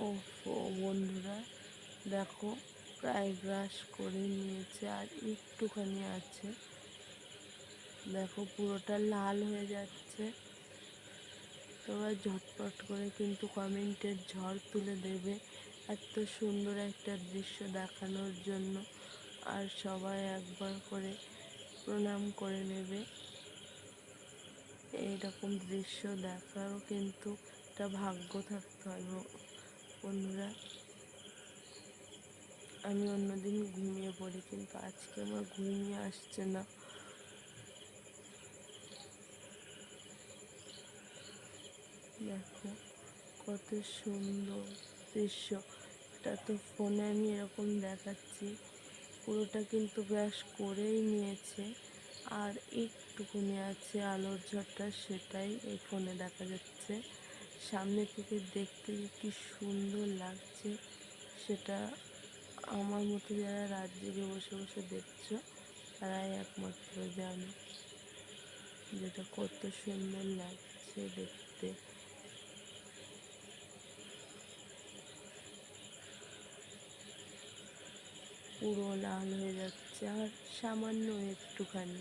ওফো বন্ধুরা, দেখো প্রায় ব্রাশ করে নিয়েছে আর একটুখানি আছে। দেখো পুরোটা লাল হয়ে যাচ্ছে। তোমরা ঝটপট করে কিন্তু কমেন্টের ঝড় তুলে দেবে এত সুন্দর একটা দৃশ্য দেখানোর জন্য। আর সবাই একবার করে প্রণাম করে নেবে। এইরকম দৃশ্য দেখারও কিন্তু একটা ভাগ্য থাকতে হয় বন্ধুরা। আমি অন্যদিন ঘুমিয়ে পড়ি, কিন্তু আজকে আমার ঘুমিয়ে আসছে না। দেখো কত সুন্দর দৃশ্য। এটা তো ফোনে আমি এরকম দেখাচ্ছি, পুরোটা কিন্তু ব্রাশ করেই নিয়েছে। আর একটুকুনি আছে আলোর ঝড়টা, সেটাই এই ফোনে দেখা যাচ্ছে। সামনে থেকে দেখতে যে কি সুন্দর লাগছে, সেটা আমার মতো যারা রাত জেগে বসে বসে দেখছো তারাই একমাত্র জানে যেটা কত সুন্দর লাগছে দেখতে। পুরো লাল হয়ে যাচ্ছে আর সামান্য একটুখানি